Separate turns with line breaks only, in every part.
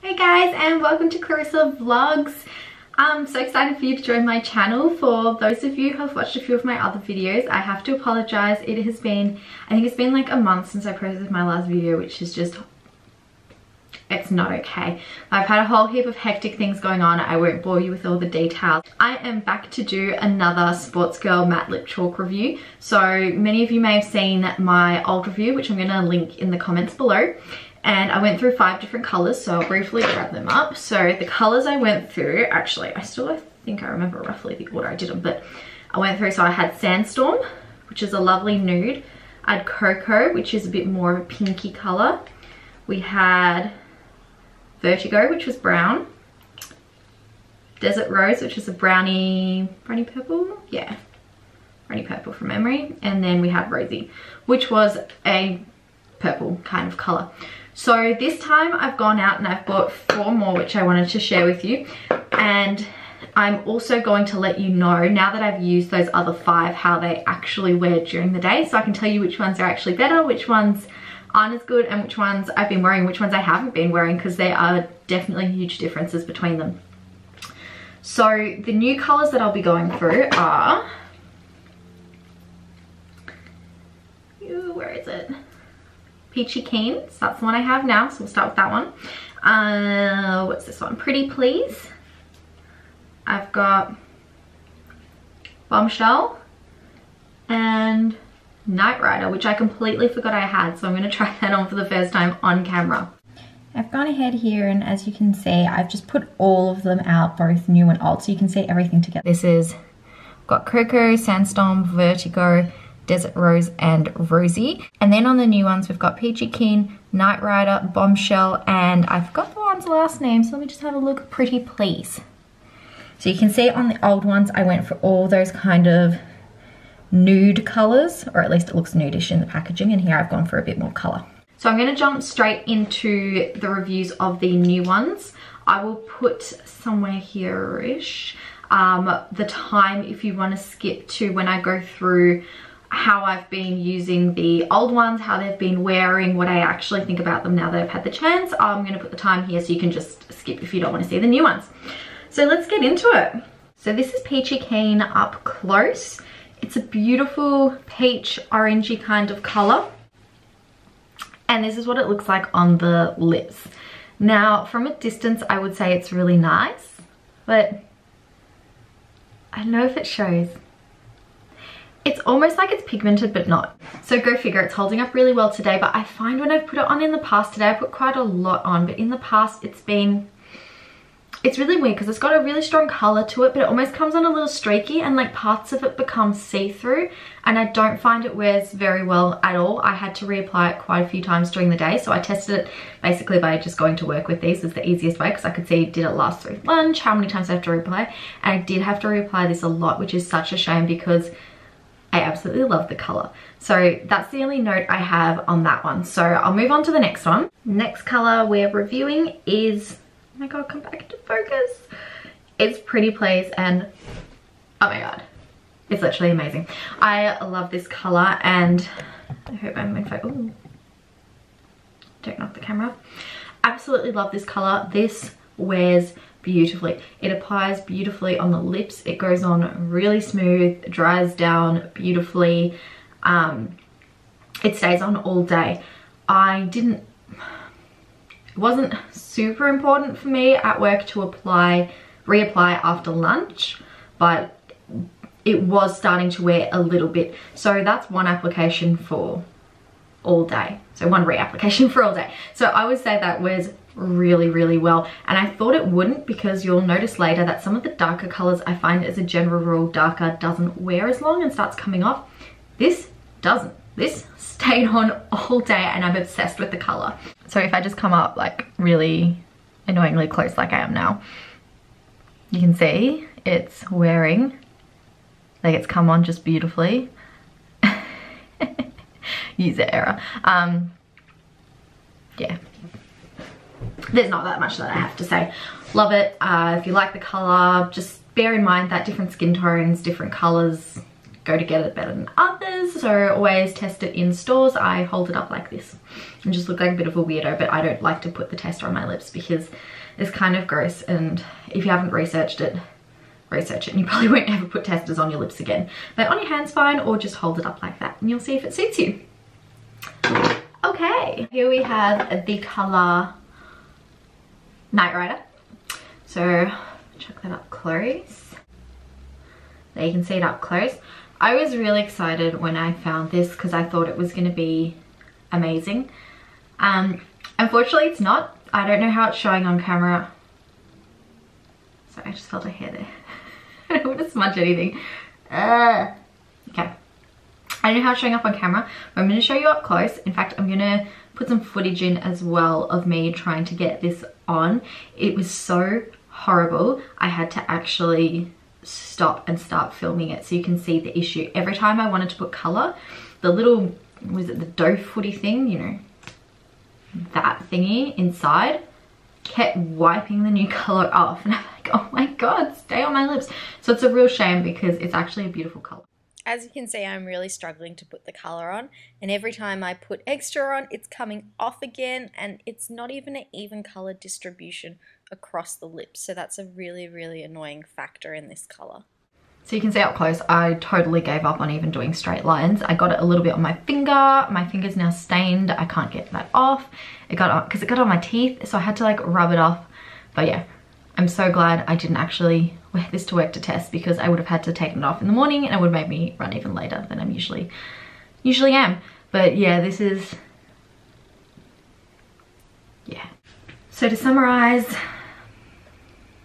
Hey guys, and welcome to Clarissa Vlogs. I'm so excited for you to join my channel. For those of you who have watched a few of my other videos, I have to apologize. It has been, I think it's been like a month since I posted my last video, which is just, it's not okay. I've had a whole heap of hectic things going on. I won't bore you with all the details. I am back to do another Sportsgirl matte lip chalk review. So many of you may have seen my old review, which I'm going to link in the comments below. And I went through 5 different colors, so I'll briefly grab them up. So the colors I went through, actually, I think I remember roughly the order I did them, but I went through, so I had Sandstorm, which is a lovely nude. I had Cocoa, which is a bit more of a pinky color. We had Vertigo, which was brown. Desert Rose, which is a brownie purple? Yeah, brownie purple from memory. And then we had Rosy, which was a purple kind of color. So this time I've gone out and I've bought 4 more, which I wanted to share with you. And I'm also going to let you know, now that I've used those other 5, how they actually wear during the day. So I can tell you which ones are actually better, which ones aren't as good, and which ones I've been wearing, which ones I haven't been wearing, because there are definitely huge differences between them. So the new colors that I'll be going through are, where is it? Peachy Keen, so that's the one I have now, so we'll start with that one. What's this one? Pretty Please. I've got Bombshell and Night Rider, which I completely forgot I had, so I'm going to try that on for the first time on camera. I've gone ahead here, and as you can see, I've just put all of them out, both new and old, so you can see everything together. This is, got Cocoa, Sandstorm, Vertigo, Desert Rose and Rosy. And then on the new ones, we've got Peachy Keen, Night Rider, Bombshell, and I forgot the one's last name, so let me just have a look. Pretty Please. So you can see on the old ones, I went for all those kind of nude colors, or at least it looks nudish in the packaging, and here I've gone for a bit more color. So I'm going to jump straight into the reviews of the new ones. I will put somewhere here-ish the time if you want to skip to when I go through how I've been using the old ones, how they've been wearing, what I actually think about them now that I've had the chance. I'm going to put the time here so you can just skip if you don't want to see the new ones. So let's get into it. So this is Peachy Keen up close. It's a beautiful peach orangey kind of color. And this is what it looks like on the lips. Now, from a distance, I would say it's really nice, but I don't know if it shows. It's almost like it's pigmented, but not. So go figure, it's holding up really well today, but I find when I've put it on in the past, today I put quite a lot on, but in the past it's really weird because it's got a really strong color to it, but it almost comes on a little streaky, and like parts of it become see-through, and I don't find it wears very well at all. I had to reapply it quite a few times during the day, so I tested it basically by just going to work with these is the easiest way, because I could see did it last through lunch, how many times I have to reapply, and I did have to reapply this a lot, which is such a shame because I absolutely love the color. So that's the only note I have on that one. So I'll move on to the next one. Next color we're reviewing is, oh my god, come back to focus. It's Pretty Please, and oh my god, it's literally amazing. I love this color, and I hope I'm in focus. Ooh, don't knock the camera off. Absolutely love this color. This wears beautifully. It applies beautifully on the lips. It goes on really smooth, dries down beautifully. It stays on all day. It wasn't super important for me at work to reapply after lunch, but it was starting to wear a little bit. So that's one application for all day. So one reapplication for all day. So I would say that wears really, really well. And I thought it wouldn't, because you'll notice later that some of the darker colors, I find as a general rule, darker doesn't wear as long and starts coming off. This doesn't. This stayed on all day, and I'm obsessed with the color. So if I just come up like really annoyingly close like I am now, you can see it's wearing, like it's come on just beautifully. User error. Yeah, there's not that much that I have to say. Love it. If you like the color, just bear in mind that different skin tones, different colors go together better than others. so always test it in stores. I hold it up like this and just look like a bit of a weirdo, but I don't like to put the tester on my lips because it's kind of gross, and if you haven't research it and you probably won't ever put testers on your lips again. But on your hands fine, or just hold it up like that and you'll see if it suits you. Okay, here we have the colour Night Rider. So check that up close. There, you can see it up close. I was really excited when I found this because I thought it was going to be amazing. Unfortunately it's not. I don't know how it's showing on camera. Sorry, I just felt a hair there. I don't want to smudge anything. Okay. I don't know how it's showing up on camera, but I'm going to show you up close. In fact, I'm going to put some footage in as well of me trying to get this on. It was so horrible. I had to actually stop and start filming it so you can see the issue. Every time I wanted to put colour, the little, was it the dough footy thing, you know, that thingy inside, kept wiping the new colour off, and I'm like, oh my god, stay on my lips. So it's a real shame because it's actually a beautiful colour.
As you can see, I'm really struggling to put the colour on, and every time I put extra on, it's coming off again, and it's not even an even colour distribution across the lips. So that's a really, really annoying factor in this colour.
So you can see up close, I totally gave up on even doing straight lines. I got it a little bit on my finger. My finger's now stained. I can't get that off. It got on, because it got on my teeth, so I had to like rub it off. But yeah, I'm so glad I didn't actually wear this to work to test, because I would have had to take it off in the morning and it would have made me run even later than I'm usually am. But yeah, this is, yeah. So to summarize,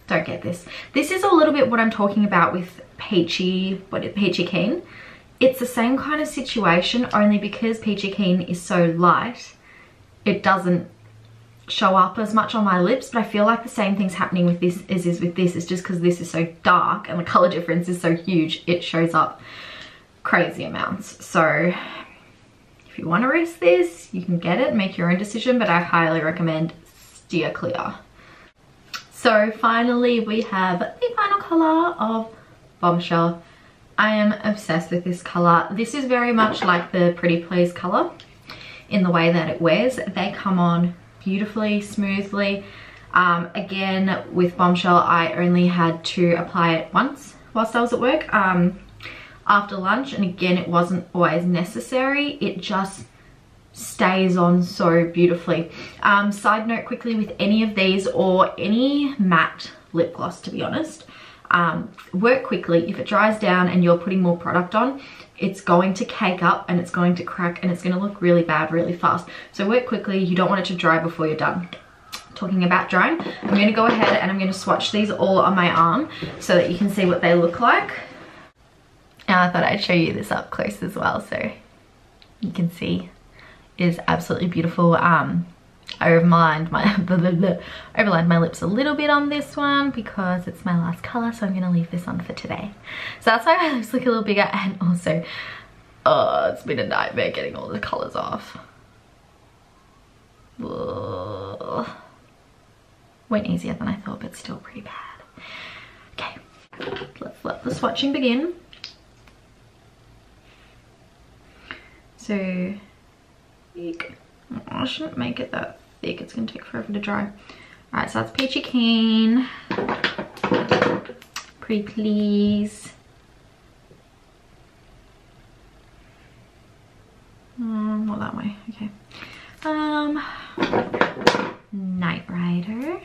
don't get this. This is a little bit what I'm talking about with Peachy, Peachy Keen. It's the same kind of situation, only because Peachy Keen is so light, it doesn't show up as much on my lips. But I feel like the same thing's happening with this as is with this. It's just because this is so dark and the color difference is so huge, it shows up crazy amounts. So if you want to risk this, you can get it, make your own decision, but I highly recommend steer clear. So finally we have the final color of Bombshell. I am obsessed with this color. This is very much like the Pretty Please color in the way that it wears. They come on beautifully, smoothly. Again, with Bombshell, I only had to apply it once whilst I was at work after lunch, and again, it wasn't always necessary. It just stays on so beautifully. Side note quickly, with any of these or any matte lip gloss, to be honest, work quickly. If it dries down and you're putting more product on, it's going to cake up and it's going to crack and it's going to look really bad really fast. So work quickly. You don't want it to dry before you're done. Talking about drying, I'm going to go ahead and I'm going to swatch these all on my arm so that you can see what they look like. And I thought I'd show you this up close as well so you can see. It is absolutely beautiful. I overlined my lips a little bit on this one because it's my last color, so I'm gonna leave this on for today. So that's why my lips look a little bigger, and also, oh, it's been a nightmare getting all the colors off. Ugh. Went easier than I thought, but still pretty bad. Okay, let's let the swatching begin. So, oh, I shouldn't make it that thick, it's gonna take forever to dry. Alright, so that's Peachy Keen, Pretty Please, not that way, okay. Night Rider,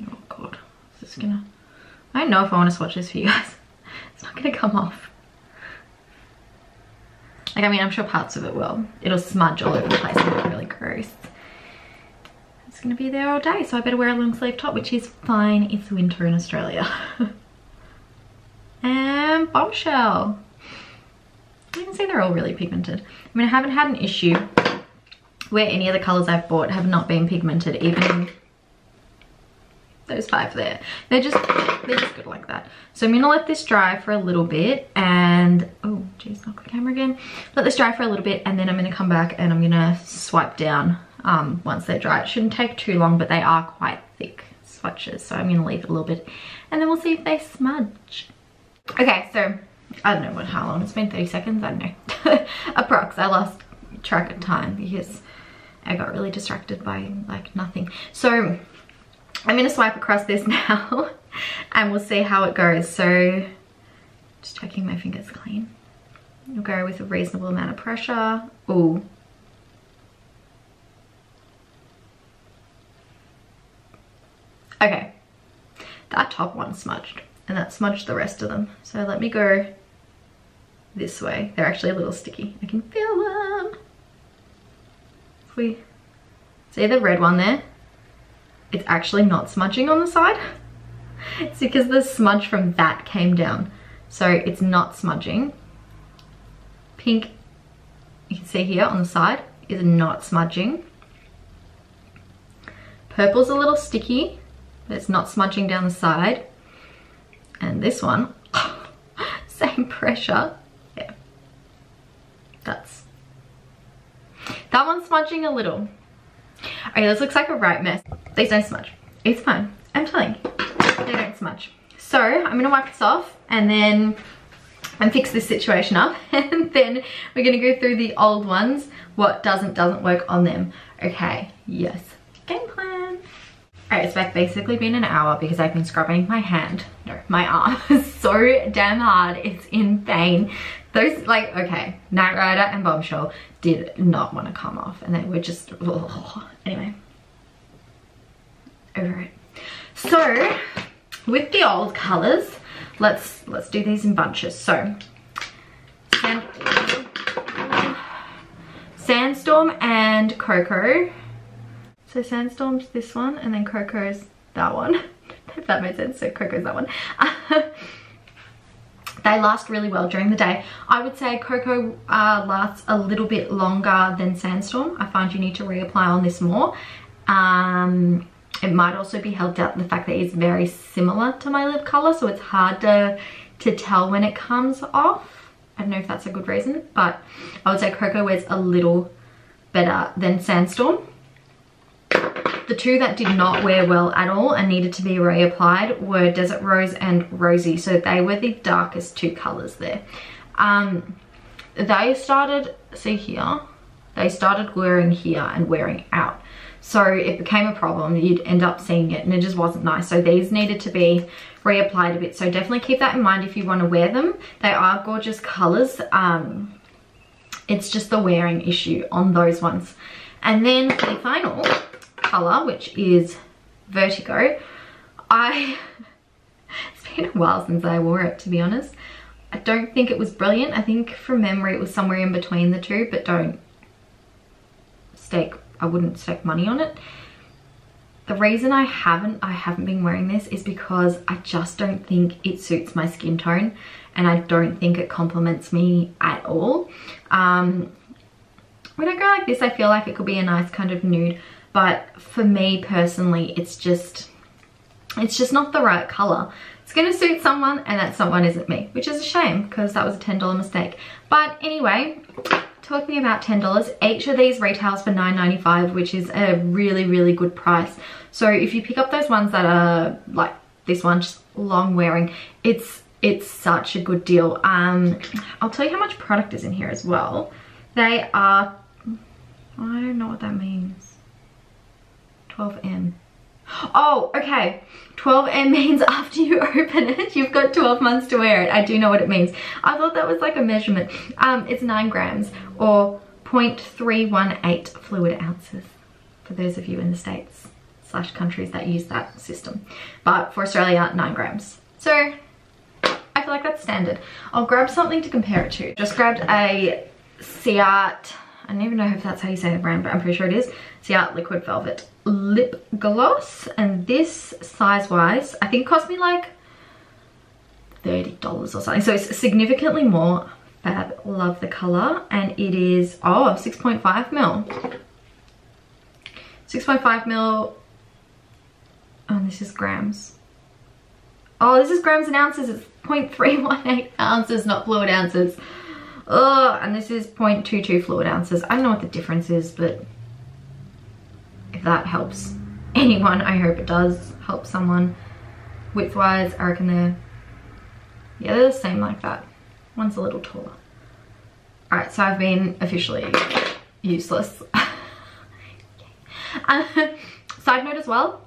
oh god, is this gonna, I don't know if I want to swatch this for you guys. It's not gonna come off. Like, I mean, I'm sure parts of it will. It'll smudge all over the place and look really gross. It's gonna be there all day, so I better wear a long sleeve top, which is fine. It's winter in Australia. And Bombshell. You can see they're all really pigmented. I mean, I haven't had an issue where any of the colors I've bought have not been pigmented, even those 5 there. They're just good like that. So I'm gonna let this dry for a little bit, and oh geez, knock the camera again. Let this dry for a little bit, and then I'm gonna come back and I'm gonna swipe down once they're dry. It shouldn't take too long, but they are quite thick swatches, so I'm gonna leave it a little bit and then we'll see if they smudge. Okay, so I don't know how long it's been, 30 seconds, I don't know. Approx, I lost track of time because I got really distracted by like nothing. So I'm gonna swipe across this now and we'll see how it goes. So just checking my fingers clean. We'll go with a reasonable amount of pressure. Ooh. Okay, that top one smudged and that smudged the rest of them. So let me go this way. They're actually a little sticky. I can feel them. If we see the red one there, it's actually not smudging on the side. It's because the smudge from that came down. So it's not smudging. Pink, you can see here on the side, is not smudging. Purple's a little sticky, but it's not smudging down the side. And this one, same pressure. Yeah, that one's smudging a little. Okay, this looks like a right mess. These don't smudge. It's fine. I'm telling you, they don't smudge. So I'm gonna wipe this off and fix this situation up, and then we're gonna go through the old ones, what doesn't work on them. Okay, yes, game plan. Alright, it's basically been an hour because I've been scrubbing my hand, no, my arm so damn hard, it's in pain. Those, like, okay, Knight Rider and Bombshell did not want to come off, and they were just, ugh. Anyway, over it. So with the old colors, let's do these in bunches. So Sandstorm and Cocoa. So Sandstorm's this one and then Cocoa's that one. If that made sense. So Cocoa's that one. They last really well during the day. I would say Cocoa lasts a little bit longer than Sandstorm. I find you need to reapply on this more. It might also be helped out in the fact that it's very similar to my lip color, so it's hard to tell when it comes off. I don't know if that's a good reason, but I would say Cocoa wears a little better than Sandstorm. The two that did not wear well at all and needed to be reapplied were Desert Rose and Rosy, so they were the darkest two colors there. They started, see here, they started wearing here and wearing out. So it became a problem. You'd end up seeing it and it just wasn't nice. So these needed to be reapplied a bit. So definitely keep that in mind if you want to wear them. They are gorgeous colors. It's just the wearing issue on those ones. And then the final color, which is Vertigo. It's been a while since I wore it, to be honest. I don't think it was brilliant. I think from memory it was somewhere in between the two, but I wouldn't stake money on it. The reason I haven't been wearing this is because I just don't think it suits my skin tone, and I don't think it complements me at all. When I go like this, I feel like it could be a nice kind of nude, but for me personally, it's just not the right color. It's gonna suit someone, and that someone isn't me, which is a shame because that was a $10 mistake. But anyway, talking about $10, each of these retails for $9.95, which is a really, really good price. So if you pick up those ones that are like this one, just long wearing, it's such a good deal. I'll tell you how much product is in here as well. They are, I don't know what that means. 12M. Oh, okay. 12M means after you open it, you've got 12 months to wear it. I do know what it means. I thought that was like a measurement. It's 9 grams or 0.318 fluid ounces for those of you in the States / countries that use that system. But for Australia, 9 grams. So I feel like that's standard. I'll grab something to compare it to. Just grabbed a Ciart, I don't even know if that's how you say the brand, but I'm pretty sure it is. Ciart Liquid Velvet Lip Gloss, and this size-wise, I think cost me like $30 or something. So it's significantly more. Fab, love the color, and it is 6.5 mil. 6.5 mil. Oh, this is grams. Oh, this is grams and ounces. It's 0.318 ounces, not fluid ounces. Oh, and this is 0.22 fluid ounces. I don't know what the difference is, but if that helps anyone, I hope it does help someone. Width-wise, I reckon they're Yeah, they're the same like that. One's a little taller. Alright, so I've been officially useless. Side note as well,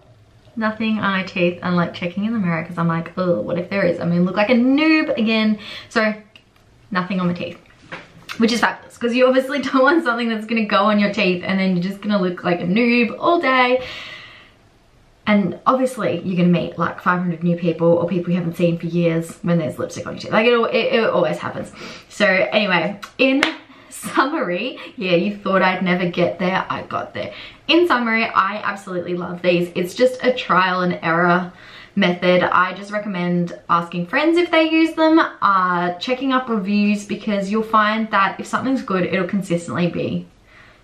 nothing on my teeth and like checking in the mirror because I'm like, oh, what if there is? I'm gonna look like a noob again. So nothing on my teeth, which is fabulous because you obviously don't want something that's gonna go on your teeth and then you're just gonna look like a noob all day. And obviously you're gonna meet like 500 new people or people you haven't seen for years when there's lipstick on your teeth. Like it always happens. So anyway, in summary, yeah, you thought I'd never get there, I got there. In summary, I absolutely love these. It's just a trial and error method. I just recommend asking friends if they use them, checking up reviews, because you'll find that if something's good, it'll consistently be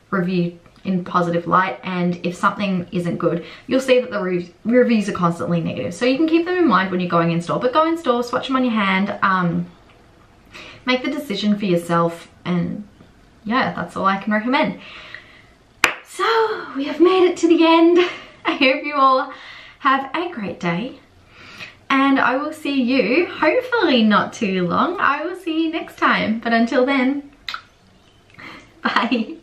reviewed in positive light, and if something isn't good, you'll see that the reviews are constantly negative. So you can keep them in mind when you're going in store, but go in store, swatch them on your hand, make the decision for yourself, and yeah, that's all I can recommend. So we have made it to the end. I hope you all have a great day, and I will see you, hopefully not too long, I will see you next time, but until then, bye.